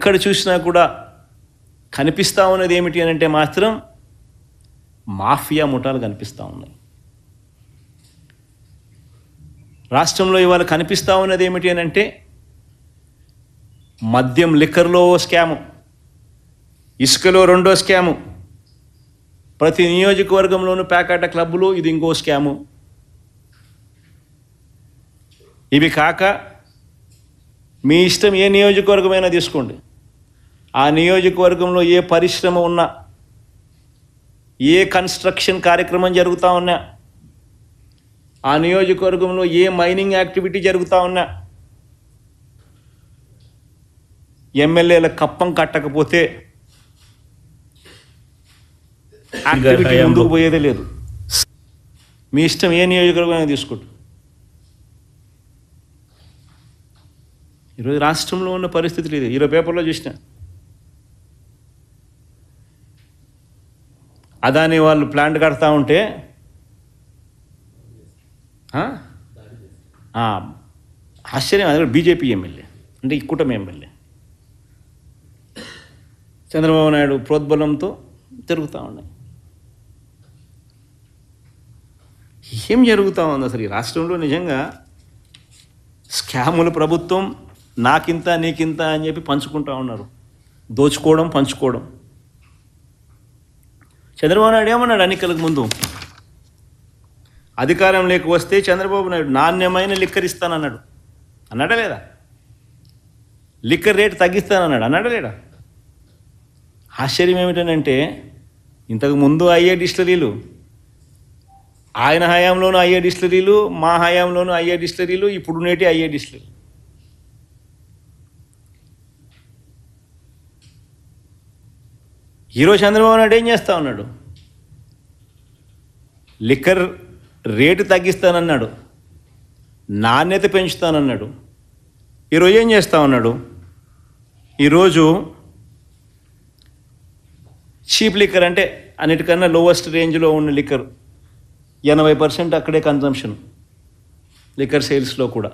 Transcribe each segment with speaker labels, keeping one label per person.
Speaker 1: ఎక్కడ చూసినా కూడా కనిపిస్తూ ఉన్నది ఏమిటి అని అంటే మాత్రం మాఫియా ముఠాలు కనిపిస్తూ ఉన్నాయి. రాష్ట్రంలో ఇవాళ కనిపిస్తూ ఉన్నది ఏమిటి అని అంటే మద్యం లిక్కర్లో స్కాము, ఇసుకలో రెండో స్కాము, ప్రతి నియోజకవర్గంలోనూ ప్యాకాట క్లబ్బులు ఇది ఇంకో స్కాము. ఇవి కాక మీ ఇష్టం ఏ నియోజకవర్గమైనా తీసుకోండి, ఆ నియోజకవర్గంలో ఏ పరిశ్రమ ఉన్నా, ఏ కన్స్ట్రక్షన్ కార్యక్రమం జరుగుతూ ఉన్నా, ఆ నియోజకవర్గంలో ఏ మైనింగ్ యాక్టివిటీ జరుగుతూ ఉన్నా, ఎమ్మెల్యేల కప్పం కట్టకపోతే యాక్టివిటీ ముందుకు పోయేదే లేదు. మీ ఇష్టం ఏ నియోజకవర్గమైనా తీసుకుంటు. ఈరోజు రాష్ట్రంలో ఉన్న పరిస్థితి లేదు. ఈరోజు పేపర్లో చూసిన అదాని వాళ్ళు ప్లాంట్ కడతా ఉంటే ఆశ్చర్యం, అది కూడా బీజేపీ ఎమ్మెల్యే, అంటే ఈ కూటమి ఎమ్మెల్యే చంద్రబాబు నాయుడు ప్రోద్బలంతో జరుగుతూ ఉన్నాయి. ఏం జరుగుతూ ఉంది అసలు ఈ రాష్ట్రంలో? నిజంగా స్కాముల ప్రభుత్వం, నాకింత నీకింత అని చెప్పి పంచుకుంటూ ఉన్నారు, దోచుకోవడం పంచుకోవడం. చంద్రబాబు నాయుడు ఏమన్నాడు ఎన్నికలకు ముందు? అధికారం లేక వస్తే చంద్రబాబు నాయుడు నాణ్యమైన లిక్కర్ ఇస్తానన్నాడు. అన్నాడా లేదా? లిక్కర్ రేటు తగ్గిస్తానన్నాడు. అన్నాడా లేదా? ఆశ్చర్యం ఏమిటనంటే ఇంతకు ముందు అయ్యే డిస్టిలరీలు, ఆయన హయాంలోనూ అయ్యే డిస్టిలరీలు, మా హయాంలోనూ అయ్యే డిస్టిలరీలు, ఇప్పుడు నేటి అయ్యే డిస్టిలరీ. ఈరోజు చంద్రబాబు నాయుడు ఏం చేస్తా ఉన్నాడు? లిక్కర్ రేటు తగ్గిస్తానన్నాడు, నాణ్యత పెంచుతానన్నాడు. ఈరోజు ఏం చేస్తా ఉన్నాడు? ఈరోజు చీప్ లిక్కర్, అంటే అన్నిటికన్నా లోవెస్ట్ రేంజ్లో ఉన్న లిక్కర్ 80% అక్కడే కన్జంప్షన్. లిక్కర్ సేల్స్లో కూడా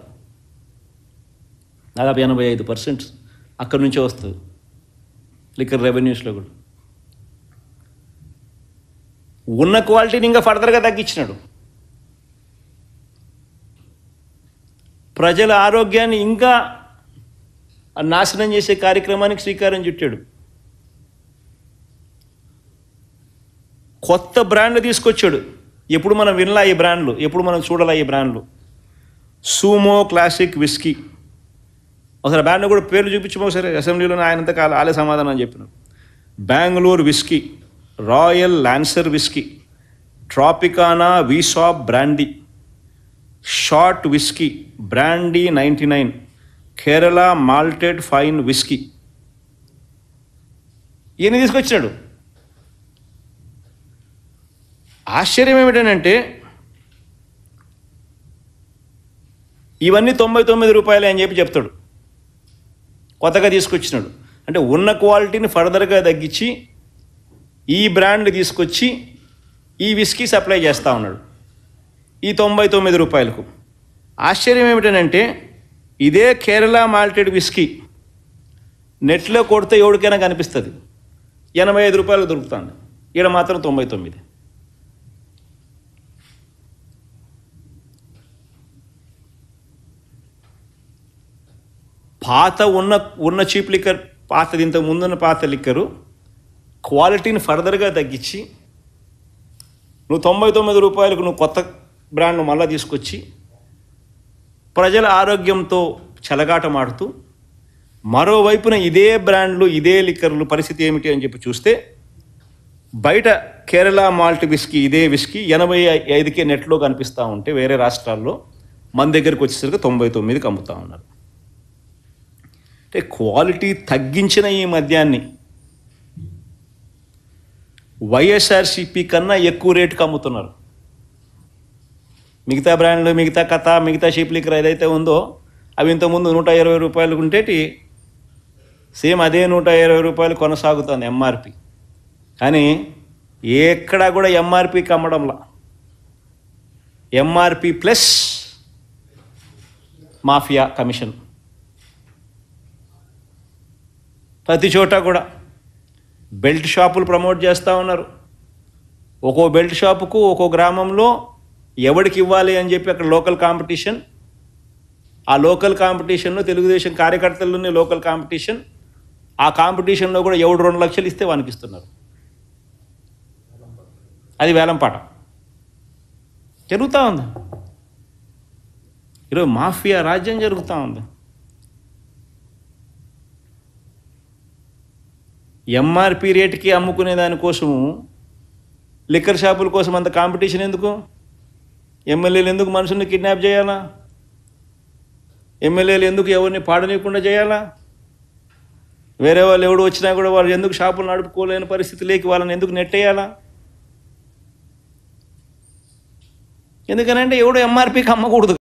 Speaker 1: దాదాపు 85% అక్కడి నుంచే వస్తుంది లిక్కర్ రెవెన్యూస్లో కూడా. ఉన్న క్వాలిటీని ఇంకా ఫర్దర్గా తగ్గించినాడు. ప్రజల ఆరోగ్యాన్ని ఇంకా నాశనం చేసే కార్యక్రమానికి శ్రీకారం చుట్టాడు. కొత్త బ్రాండ్లు తీసుకొచ్చాడు. ఎప్పుడు మనం వినలా ఈ బ్రాండ్లు, ఎప్పుడు మనం చూడాలా ఈ బ్రాండ్లు. సూమో క్లాసిక్ విస్కీ, ఒకసారి బ్రాండ్ కూడా పేర్లు చూపించమో సరే, అసెంబ్లీలో ఆయనంత కాలం ఆలే సమాధానం అని చెప్పినారు. Bengaluru whisky, Royal Lancer whisky, Tropicana VSOP brandy, short whisky brandy 99, Kerala malted fine whisky, ఇవన్నీ తీసుకొచ్చినాడు. ఆశ్చర్యం ఏమిటనంటే ఇవన్నీ 99 రూపాయలే అని చెప్పి చెప్తాడు. కొత్తగా తీసుకొచ్చినాడు అంటే ఉన్న క్వాలిటీని ఫర్దర్గా తగ్గించి ఈ బ్రాండ్ తీసుకొచ్చి ఈ విస్కీ సప్లై చేస్తూ ఉన్నాడు ఈ 99 రూపాయలకు. ఆశ్చర్యం ఏమిటనంటే ఇదే కేరళ మాల్టెడ్ విస్కీ నెట్లో కొడితే ఎవరికైనా కనిపిస్తుంది, 85 రూపాయలు దొరుకుతుంది. ఈడ మాత్రం 99. పాత ఉన్న చీప్ లిక్కర్, పాతది ఇంతకు ముందున్న పాత లిక్కరు క్వాలిటీని ఫర్దర్గా తగ్గించి నువ్వు 99 రూపాయలకు నువ్వు కొత్త బ్రాండ్ను మళ్ళీ తీసుకొచ్చి ప్రజల ఆరోగ్యంతో చెలగాటమాడుతూ, మరోవైపున ఇదే బ్రాండ్లు ఇదే లిక్కర్లు పరిస్థితి ఏమిటి అని చెప్పి చూస్తే బయట కేరళ మాల్ట్ విస్కీ, ఇదే విస్కీ 85కే నెట్లో కనిపిస్తూ ఉంటే వేరే రాష్ట్రాల్లో మన దగ్గరికి వచ్చేసరికి 99కి అమ్ముతూ ఉన్నారు. అంటే క్వాలిటీ తగ్గించిన ఈ మద్యాన్ని వైఎస్ఆర్సీపీ కన్నా ఎక్కువ రేటుకి అమ్ముతున్నారు. మిగతా బ్రాండ్లు, మిగతా కథ, మిగతా చీప్ లిక్కర్ ఏదైతే ఉందో అవి ఇంతకుముందు 120 రూపాయలు ఉండేటి, సేమ్ అదే 120 రూపాయలు కొనసాగుతుంది ఎంఆర్పి. కానీ ఎక్కడా కూడా ఎంఆర్పికి అమ్మడంలా, ఎంఆర్పి ప్లస్ మాఫియా కమిషన్. ప్రతి చోట కూడా బెల్ట్ షాపులు ప్రమోట్ చేస్తూ ఉన్నారు. ఒక్కో బెల్ట్ షాపుకు ఒక్కో గ్రామంలో ఎవరికి ఇవ్వాలి అని చెప్పి అక్కడ లోకల్ కాంపిటీషన్. ఆ లోకల్ కాంపిటీషన్లో తెలుగుదేశం కార్యకర్తల్లోనే లోకల్ కాంపిటీషన్. ఆ కాంపిటీషన్లో కూడా ఎవడు 2 లక్షలు ఇస్తే వానికి ఇస్తున్నారు. అది వేలంపాట జరుగుతూ ఉంది. ఈరోజు మాఫియా రాజ్యం జరుగుతూ ఉంది. ఎంఆర్పి రేటుకి అమ్ముకునే దానికోసము లిక్కర్ షాపుల కోసం అంత కాంపిటీషన్ ఎందుకు? ఎమ్మెల్యేలు ఎందుకు మనుషుల్ని కిడ్నాప్ చేయాలా? ఎమ్మెల్యేలు ఎందుకు ఎవరిని పాడనీయకుండా చేయాలా? వేరే వాళ్ళు ఎవడు వచ్చినా కూడా వాళ్ళు ఎందుకు షాపులు నడుపుకోలేని పరిస్థితి లేకి వాళ్ళని ఎందుకు నెట్టేయాలా? ఎందుకనంటే ఎవడు ఎంఆర్పికి అమ్మకూడదు.